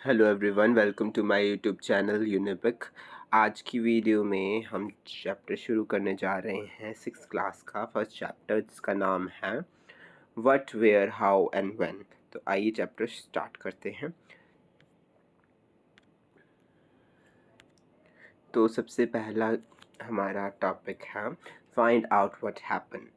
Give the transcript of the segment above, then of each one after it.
Hello everyone, welcome to my YouTube channel Unibic. आज की video में हम चैप्टर शुरू करने जा रहे हैं 6th क्लास का फर्स्ट चैप्टर, जिसका नाम है what, where, how and when. तो आइए चैप्टर स्टार्ट करते हैं। तो सबसे पहला हमारा टॉपिक है find out what happen.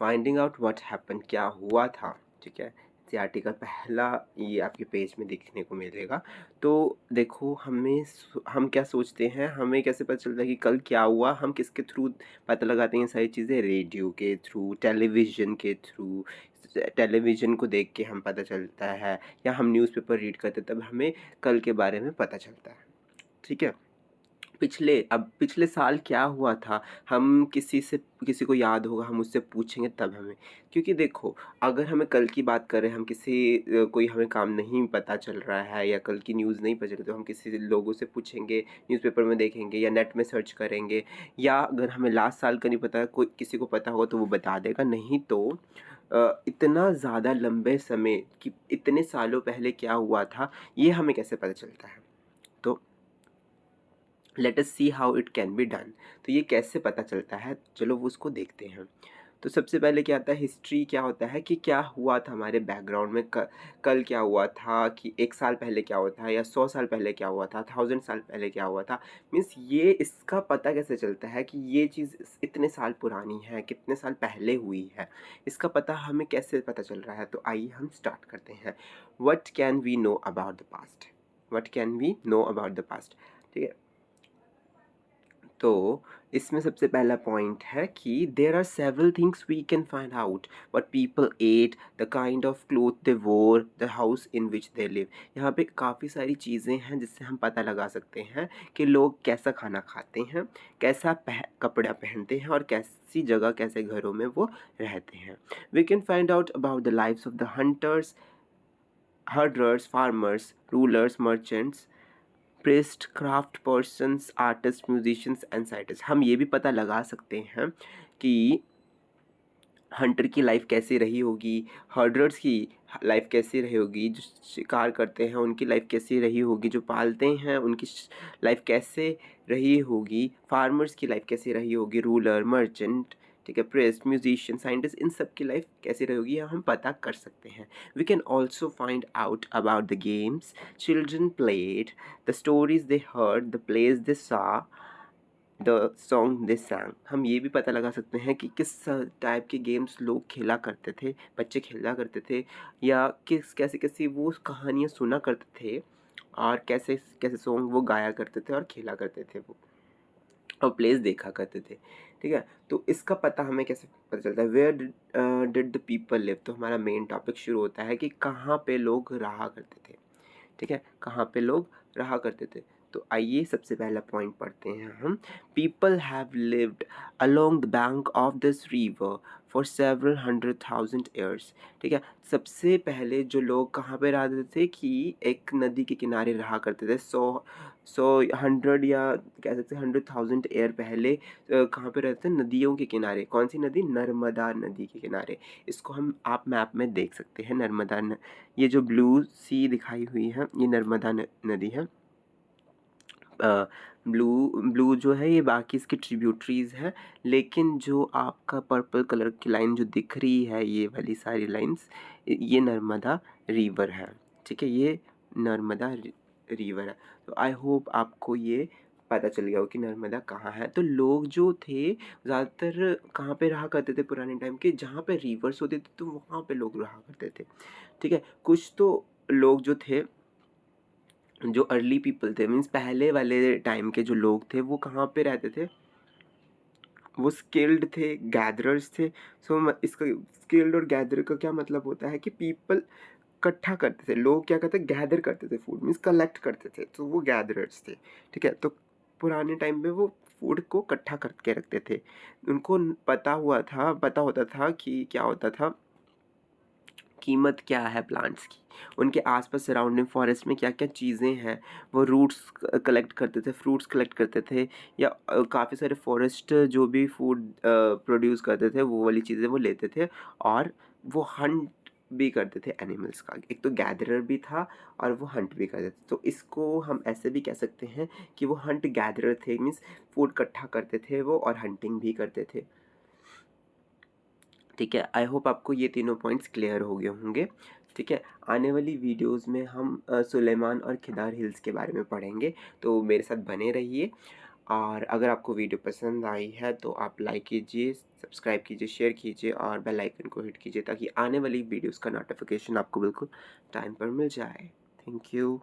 Finding out what happen, क्या हुआ था, ठीक है। एनसीईआरटी का पहला ये आपके पेज में देखने को मिलेगा। तो देखो, हम क्या सोचते हैं, हमें कैसे पता चलता है कि कल क्या हुआ, हम किसके थ्रू पता लगाते हैं सारी चीज़ें? रेडियो के थ्रू, टेलीविज़न के थ्रू। टेलीविज़न को देख के हम पता चलता है, या हम न्यूज़पेपर रीड करते तब हमें कल के बारे में पता चलता है, ठीक है। पिछले साल क्या हुआ था, हम किसी को याद होगा, हम उससे पूछेंगे तब हमें। क्योंकि देखो, अगर हमें कल की बात करें, हम कोई हमें काम नहीं पता चल रहा है या कल की न्यूज़ नहीं पता चल रही, तो हम किसी लोगों से पूछेंगे, न्यूज़पेपर में देखेंगे या नेट में सर्च करेंगे। या अगर हमें लास्ट साल का नहीं पता, कोई किसी को पता होगा तो वो बता देगा। नहीं तो इतना ज़्यादा लंबे समय कि इतने सालों पहले क्या हुआ था, ये हमें कैसे पता चलता है? तो let us see how it can be done. तो ये कैसे पता चलता है, चलो वो उसको देखते हैं। तो सबसे पहले क्या आता है, हिस्ट्री क्या होता है कि क्या हुआ था हमारे बैकग्राउंड में, कल क्या हुआ था, कि 1 साल पहले क्या हुआ था, या 100 साल पहले क्या हुआ था, 1000 साल पहले क्या हुआ था। मीन्स ये इसका पता कैसे चलता है कि ये चीज़ इतने साल पुरानी है, कितने साल पहले हुई है, इसका पता हमें कैसे पता चल रहा है। तो आइए हम स्टार्ट करते हैं। What can we know about the past, what can we know about the past, ठीक है। तो इसमें सबसे पहला पॉइंट है कि there are several things we can find out: what people ate, the kind of cloth they wore, the house in which they live. यहाँ पे काफ़ी सारी चीज़ें हैं जिससे हम पता लगा सकते हैं कि लोग कैसा खाना खाते हैं, कैसा कपड़ा पहनते हैं, और कैसी जगह, कैसे घरों में वो रहते हैं। We can find out about the lives of the hunters, herders, farmers, rulers, merchants, priests, craft persons, artist, musicians and scientist. हम ये भी पता लगा सकते हैं कि हंटर की लाइफ कैसी रही होगी, हर्डर्स की लाइफ कैसी रही होगी, जो शिकार करते हैं उनकी लाइफ कैसी रही होगी, जो पालते हैं उनकी लाइफ कैसे रही होगी, फार्मर्स की लाइफ कैसी रही होगी, रूलर, मर्चेंट, ठीक है, प्रेस्ट, म्यूजिशियन, साइंटिस्ट, इन सब की लाइफ कैसी रही होगी, यह हम पता कर सकते हैं। We can also find out about the games children played, the stories they heard, the place they saw, the song they sang। हम ये भी पता लगा सकते हैं कि किस टाइप के गेम्स लोग खेला करते थे, बच्चे खेला करते थे, या कैसी कैसी वो कहानियाँ सुना करते थे, और कैसे कैसे सॉन्ग वो गाया करते थे और खेला करते थे वो, और प्लेस देखा करते थे, ठीक है। तो इसका पता हमें कैसे पता चलता है? Where did the people live. तो हमारा मेन टॉपिक शुरू होता है कि कहाँ पे लोग रहा करते थे, ठीक है, कहाँ पे लोग रहा करते थे। तो आइए सबसे पहला पॉइंट पढ़ते हैं हम। People have lived along the bank of this river for several 100,000 years, ठीक है। सबसे पहले जो लोग कहाँ पे रहते थे कि एक नदी के किनारे रहा करते थे। 100 या कह सकते हैं 100,000 ईयर पहले कहाँ पे रहते थे? नदियों के किनारे। कौन सी नदी? नर्मदा नदी के किनारे। इसको हम आप मैप में देख सकते हैं। ये जो ब्लू सी दिखाई हुई है, ये नर्मदा नदी है। ब्लू ब्लू जो है ये बाकी इसकी ट्रिब्यूटरीज है, लेकिन जो आपका पर्पल कलर की लाइन जो दिख रही है, ये वाली सारी लाइंस, ये नर्मदा रिवर है, ठीक है, ये नर्मदा रिवर है। तो आई होप आपको ये पता चल गया हो कि नर्मदा कहाँ है। तो लोग जो थे ज़्यादातर कहाँ पे रहा करते थे पुराने टाइम के? जहाँ पे रिवर्स होते थे तो वहाँ पे लोग रहा करते थे, ठीक है। कुछ तो लोग जो थे, जो अर्ली पीपल थे, मीन्स पहले वाले टाइम के जो लोग थे, वो कहाँ पे रहते थे? वो स्किल्ड थे, गैदरर्स थे। इसका स्किल्ड और गैदर का क्या मतलब होता है कि पीपल इकट्ठा करते थे, लोग क्या करते, गैदर करते थे फूड, मीन्स कलेक्ट करते थे, तो वो गैदरर्स थे, ठीक है। तो पुराने टाइम में वो फूड को इकट्ठा करके रखते थे। उनको पता होता था कि क्या होता था, कीमत क्या है प्लांट्स की, उनके आसपास सराउंडिंग फॉरेस्ट में क्या क्या चीज़ें हैं। वो रूट्स कलेक्ट करते थे, फ्रूट्स कलेक्ट करते थे, या काफ़ी सारे फॉरेस्ट जो भी फूड प्रोड्यूस करते थे, वो वाली चीज़ें वो लेते थे, और वो हंट भी करते थे एनिमल्स का। एक तो गैदरर भी था और वो हंट भी करते थे। तो इसको हम ऐसे भी कह सकते हैं कि वो हंट गैदरर थे, मीन्स फूड इकट्ठा करते थे वो और हंटिंग भी करते थे। ठीक है, आई होप आपको ये तीनों पॉइंट्स क्लियर हो गए होंगे। ठीक है, आने वाली वीडियोस में हम सुलेमान और खिदार हिल्स के बारे में पढ़ेंगे, तो मेरे साथ बने रहिए। और अगर आपको वीडियो पसंद आई है तो आप लाइक कीजिए, सब्सक्राइब कीजिए, शेयर कीजिए और बेल आइकन को हिट कीजिए ताकि आने वाली वीडियोस का नोटिफिकेशन आपको बिल्कुल टाइम पर मिल जाए। Thank you.